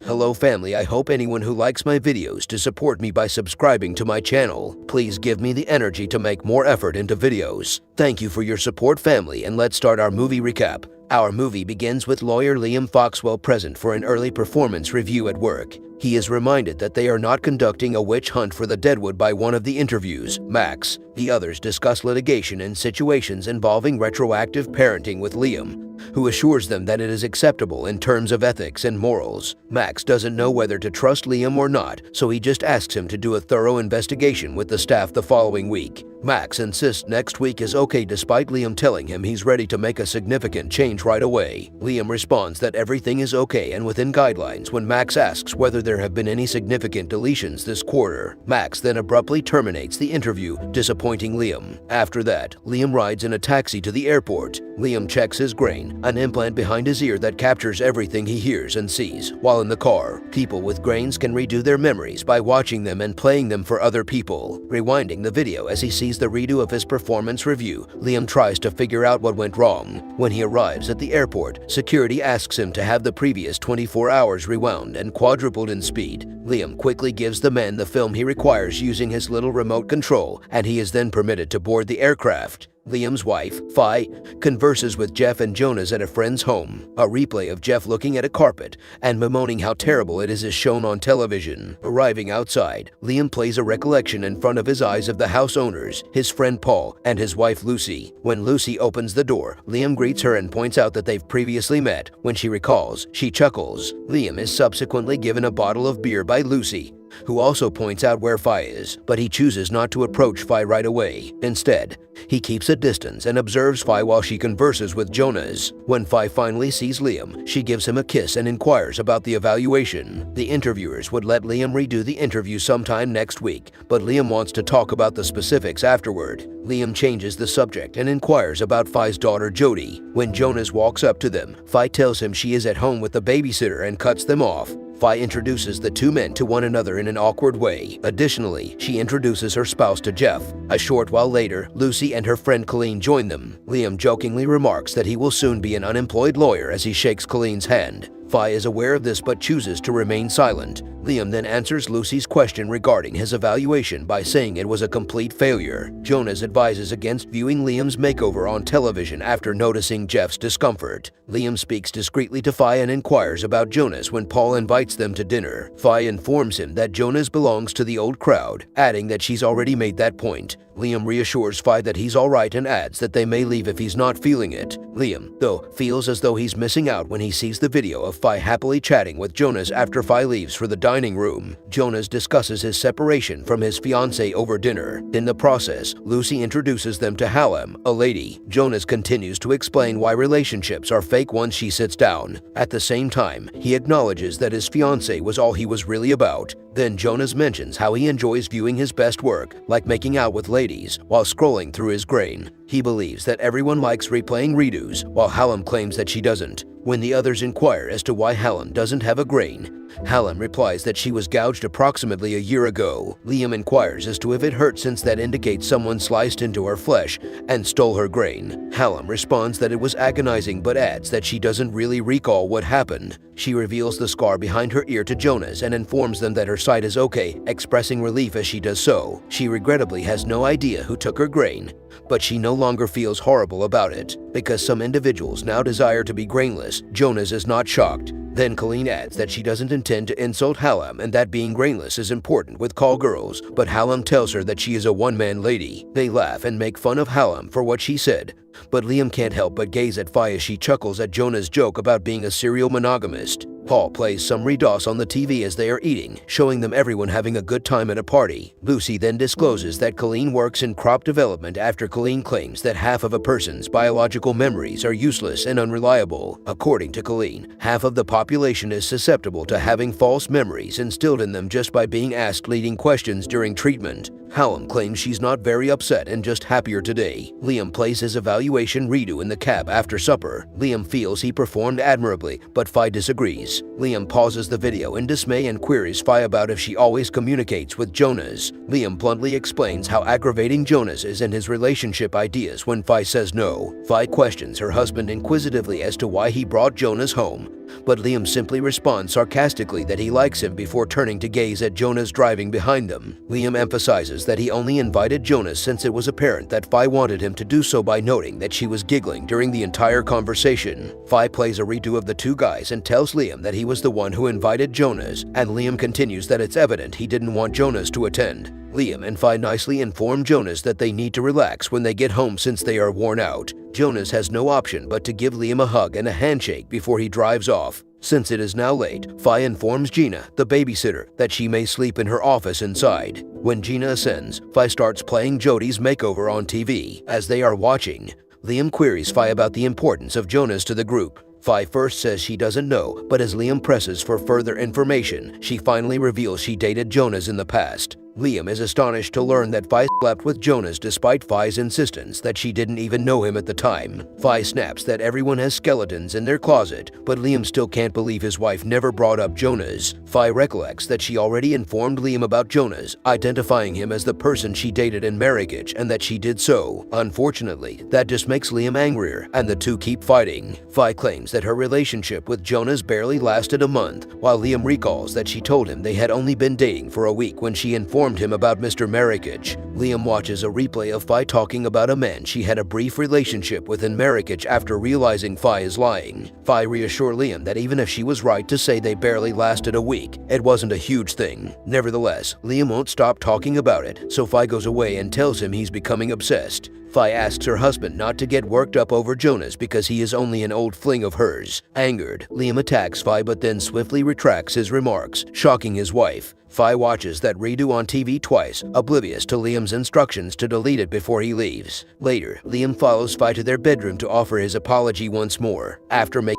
Hello family, I hope anyone who likes my videos to support me by subscribing to my channel. Please give me the energy to make more effort into videos. Thank you for your support family, and let's start our movie recap. Our movie begins with lawyer Liam Foxwell present for an early performance review at work. He is reminded that they are not conducting a witch hunt for the Deadwood by one of the interviews, Max. The others discuss litigation and situations involving retroactive parenting with Liam, who assures them that it is acceptable in terms of ethics and morals. Max doesn't know whether to trust Liam or not, so he just asks him to do a thorough investigation with the staff the following week. Max insists next week is okay despite Liam telling him he's ready to make a significant change right away. Liam responds that everything is okay and within guidelines when Max asks whether there have been any significant deletions this quarter. Max then abruptly terminates the interview, disappointing Liam. After that, Liam rides in a taxi to the airport. Liam checks his grain, an implant behind his ear that captures everything he hears and sees. While in the car, people with grains can redo their memories by watching them and playing them for other people. Rewinding the video as he sees the redo of his performance review, Liam tries to figure out what went wrong. When he arrives at the airport, security asks him to have the previous 24 hours rewound and quadrupled in speed. Liam quickly gives the man the film he requires using his little remote control, and he is then permitted to board the aircraft. Liam's wife, Fi, converses with Jeff and Jonas at a friend's home. A replay of Jeff looking at a carpet and bemoaning how terrible it is shown on television. Arriving outside, Liam plays a recollection in front of his eyes of the house owners, his friend Paul, and his wife Lucy. When Lucy opens the door, Liam greets her and points out that they've previously met. When she recalls, she chuckles. Liam is subsequently given a bottle of beer by Lucy, who also points out where Fi is, but he chooses not to approach Fi right away. Instead, he keeps a distance and observes Fi while she converses with Jonas. When Fi finally sees Liam, she gives him a kiss and inquires about the evaluation. The interviewers would let Liam redo the interview sometime next week, but Liam wants to talk about the specifics afterward. Liam changes the subject and inquires about Fi's daughter Jody. When Jonas walks up to them, Fi tells him she is at home with the babysitter and cuts them off. Fi introduces the two men to one another in an awkward way. Additionally, she introduces her spouse to Jeff. A short while later, Lucy and her friend Colleen join them. Liam jokingly remarks that he will soon be an unemployed lawyer as he shakes Colleen's hand. Fi is aware of this but chooses to remain silent. Liam then answers Lucy's question regarding his evaluation by saying it was a complete failure. Jonas advises against viewing Liam's makeover on television after noticing Jeff's discomfort. Liam speaks discreetly to Fi and inquires about Jonas when Paul invites them to dinner. Fi informs him that Jonas belongs to the old crowd, adding that she's already made that point. Liam reassures Fi that he's alright and adds that they may leave if he's not feeling it. Liam, though, feels as though he's missing out when he sees the video of Fi happily chatting with Jonas after Fi leaves for the dining room. Jonas discusses his separation from his fiancée over dinner. In the process, Lucy introduces them to Hallam, a lady. Jonas continues to explain why relationships are fake once she sits down. At the same time, he acknowledges that his fiancée was all he was really about. Then Jonas mentions how he enjoys viewing his best work, like making out with ladies, while scrolling through his grain. He believes that everyone likes replaying redos, while Hallam claims that she doesn't. When the others inquire as to why Hallam doesn't have a grain, Hallam replies that she was gouged approximately a year ago. Liam inquires as to if it hurt since that indicates someone sliced into her flesh and stole her grain. Hallam responds that it was agonizing but adds that she doesn't really recall what happened. She reveals the scar behind her ear to Jonas and informs them that her sight is okay, expressing relief as she does so. She regrettably has no idea who took her grain, but she no longer feels horrible about it. Because some individuals now desire to be grainless, Jonas is not shocked. Then Colleen adds that she doesn't intend to insult Hallam and that being grainless is important with call girls, but Hallam tells her that she is a one-man lady. They laugh and make fun of Hallam for what she said, but Liam can't help but gaze at Fi as she chuckles at Jonah's joke about being a serial monogamist. Paul plays some redos on the TV as they are eating, showing them everyone having a good time at a party. Lucy then discloses that Colleen works in crop development after Colleen claims that half of a person's biological memories are useless and unreliable. According to Colleen, half of the population is susceptible to having false memories instilled in them just by being asked leading questions during treatment. Hallam claims she's not very upset and just happier today. Liam plays his evaluation redo in the cab after supper. Liam feels he performed admirably, but Fi disagrees. Liam pauses the video in dismay and queries Fi about if she always communicates with Jonas. Liam bluntly explains how aggravating Jonas is and his relationship ideas when Fi says no. Fi questions her husband inquisitively as to why he brought Jonas home, but Liam simply responds sarcastically that he likes him before turning to gaze at Jonas driving behind them. Liam emphasizes that he only invited Jonas since it was apparent that Fi wanted him to do so by noting that she was giggling during the entire conversation. Fi plays a redo of the two guys and tells Liam that he was the one who invited Jonas, and Liam continues that it's evident he didn't want Jonas to attend. Liam and Fi nicely inform Jonas that they need to relax when they get home since they are worn out. Jonas has no option but to give Liam a hug and a handshake before he drives off. Since it is now late, Fi informs Gina, the babysitter, that she may sleep in her office inside. When Gina ascends, Fi starts playing Jodie's makeover on TV. As they are watching, Liam queries Fi about the importance of Jonas to the group. Fi first says she doesn't know, but as Liam presses for further information, she finally reveals she dated Jonas in the past. Liam is astonished to learn that Fi slept with Jonas despite Fi's insistence that she didn't even know him at the time. Fi snaps that everyone has skeletons in their closet, but Liam still can't believe his wife never brought up Jonas. Fi recollects that she already informed Liam about Jonas, identifying him as the person she dated in marriage and that she did so. Unfortunately, that just makes Liam angrier, and the two keep fighting. Fi claims that her relationship with Jonas barely lasted a month, while Liam recalls that she told him they had only been dating for a week when she informed him about Mr. Marriage. Liam watches a replay of Fi talking about a man she had a brief relationship with in marriage after realizing Fi is lying. Fi reassures Liam that even if she was right to say they barely lasted a week, it wasn't a huge thing. Nevertheless, Liam won't stop talking about it, so Fi goes away and tells him he's becoming obsessed. Fi asks her husband not to get worked up over Jonas because he is only an old fling of hers. Angered, Liam attacks Fi but then swiftly retracts his remarks, shocking his wife. Fi watches that redo on TV twice, oblivious to Liam's instructions to delete it before he leaves. Later, Liam follows Fi to their bedroom to offer his apology once more. After making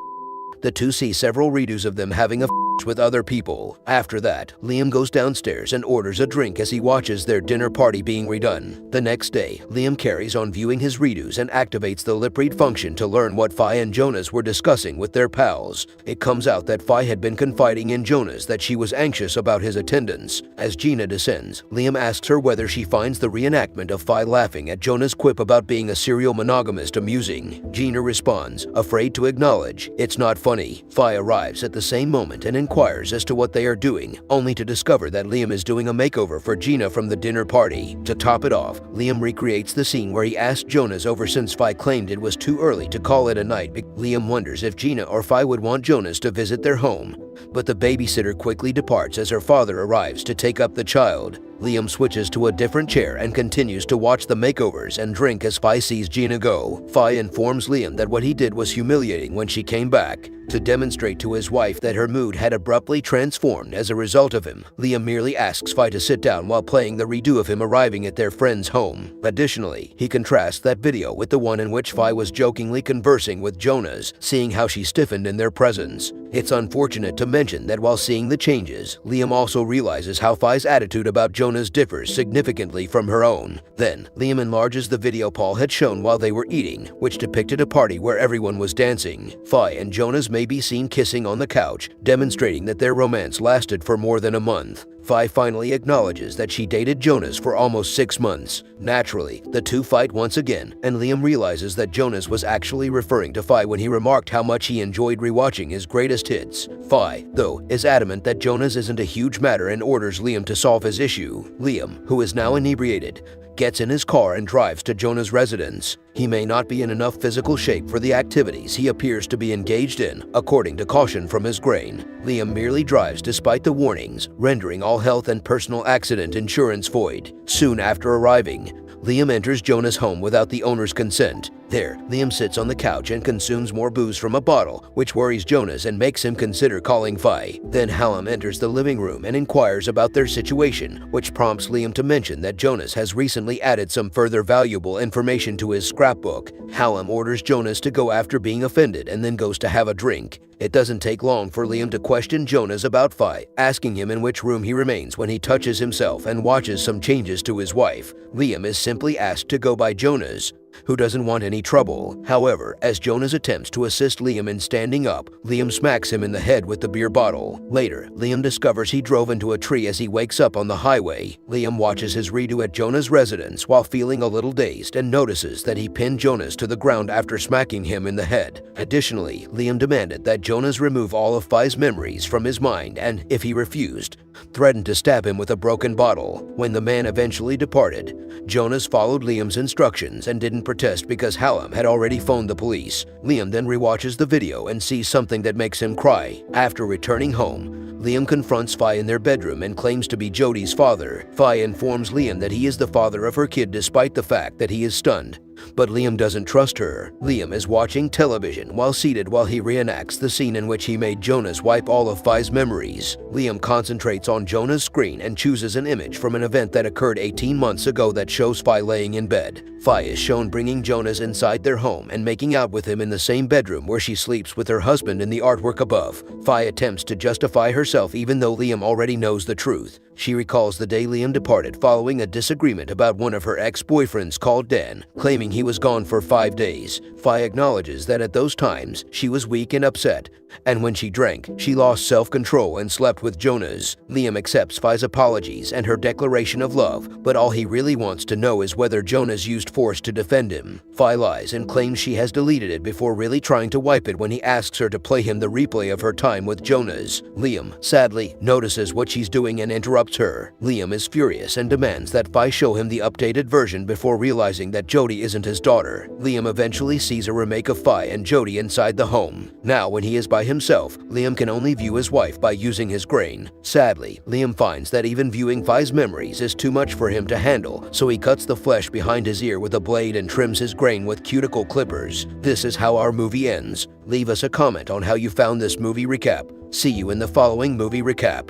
the two see several redos of them having a with other people. After that, Liam goes downstairs and orders a drink as he watches their dinner party being redone. The next day, Liam carries on viewing his redos and activates the lip read function to learn what Fi and Jonas were discussing with their pals. It comes out that Fi had been confiding in Jonas that she was anxious about his attendance. As Gina descends, Liam asks her whether she finds the reenactment of Fi laughing at Jonas' quip about being a serial monogamist amusing. Gina responds, afraid to acknowledge it's not funny. Fi arrives at the same moment and inquires as to what they are doing, only to discover that Liam is doing a makeover for Gina from the dinner party. To top it off, Liam recreates the scene where he asked Jonas over since Fi claimed it was too early to call it a night. Liam wonders if Gina or Fi would want Jonas to visit their home, but the babysitter quickly departs as her father arrives to take up the child. Liam switches to a different chair and continues to watch the makeovers and drink as Fi sees Gina go. Fi informs Liam that what he did was humiliating when she came back. To demonstrate to his wife that her mood had abruptly transformed as a result of him, Liam merely asks Fi to sit down while playing the redo of him arriving at their friend's home. Additionally, he contrasts that video with the one in which Fi was jokingly conversing with Jonas, seeing how she stiffened in their presence. It's unfortunate to mention that while seeing the changes, Liam also realizes how Fi's attitude about Jonas differs significantly from her own. Then, Liam enlarges the video Paul had shown while they were eating, which depicted a party where everyone was dancing. Fi and Jonas may be seen kissing on the couch, demonstrating that their romance lasted for more than a month. Fi finally acknowledges that she dated Jonas for almost 6 months. Naturally, the two fight once again, and Liam realizes that Jonas was actually referring to Fi when he remarked how much he enjoyed rewatching his greatest hits. Fi, though, is adamant that Jonas isn't a huge matter and orders Liam to solve his issue. Liam, who is now inebriated, gets in his car and drives to Jonah's residence. He may not be in enough physical shape for the activities he appears to be engaged in, according to caution from his brain. Liam merely drives despite the warnings, rendering all health and personal accident insurance void. Soon after arriving, Liam enters Jonah's home without the owner's consent. There, Liam sits on the couch and consumes more booze from a bottle, which worries Jonas and makes him consider calling Fi. Then Hallam enters the living room and inquires about their situation, which prompts Liam to mention that Jonas has recently added some further valuable information to his scrapbook. Hallam orders Jonas to go after being offended and then goes to have a drink. It doesn't take long for Liam to question Jonas about Fi, asking him in which room he remains when he touches himself and watches some changes to his wife. Liam is simply asked to go by Jonas. who doesn't want any trouble. However, as Jonas attempts to assist Liam in standing up, Liam smacks him in the head with the beer bottle. Later, Liam discovers he drove into a tree as he wakes up on the highway. Liam watches his redo at Jonas' residence while feeling a little dazed and notices that he pinned Jonas to the ground after smacking him in the head. Additionally, Liam demanded that Jonas remove all of Fi's memories from his mind and, if he refused, threatened to stab him with a broken bottle. When the man eventually departed, Jonas followed Liam's instructions and didn't protest because Hallam had already phoned the police. Liam then rewatches the video and sees something that makes him cry. After returning home, Liam confronts Fi in their bedroom and claims to be Jodie's father. Fi informs Liam that he is the father of her kid despite the fact that he is stunned. But Liam doesn't trust her. Liam is watching television while seated while he reenacts the scene in which he made Jonas wipe all of Fi's memories. Liam concentrates on Jonas' screen and chooses an image from an event that occurred 18 months ago that shows Fi laying in bed. Fi is shown bringing Jonas inside their home and making out with him in the same bedroom where she sleeps with her husband in the artwork above. Fi attempts to justify herself even though Liam already knows the truth. She recalls the day Liam departed following a disagreement about one of her ex-boyfriends called Dan, claiming he was gone for 5 days. Fi acknowledges that at those times, she was weak and upset, and when she drank, she lost self-control and slept with Jonas. Liam accepts Fi's apologies and her declaration of love, but all he really wants to know is whether Jonas used force to defend him. Fi lies and claims she has deleted it before really trying to wipe it when he asks her to play him the replay of her time with Jonas. Liam, sadly, notices what she's doing and interrupts her. Liam is furious and demands that Fi show him the updated version before realizing that Jodie isn't his daughter. Liam eventually sees a remake of Fi and Jodie inside the home. Now, when he is by himself, Liam can only view his wife by using his grain. Sadly, Liam finds that even viewing Fi's memories is too much for him to handle, so he cuts the flesh behind his ear with a blade and trims his grain with cuticle clippers. This is how our movie ends. Leave us a comment on how you found this movie recap. See you in the following movie recap.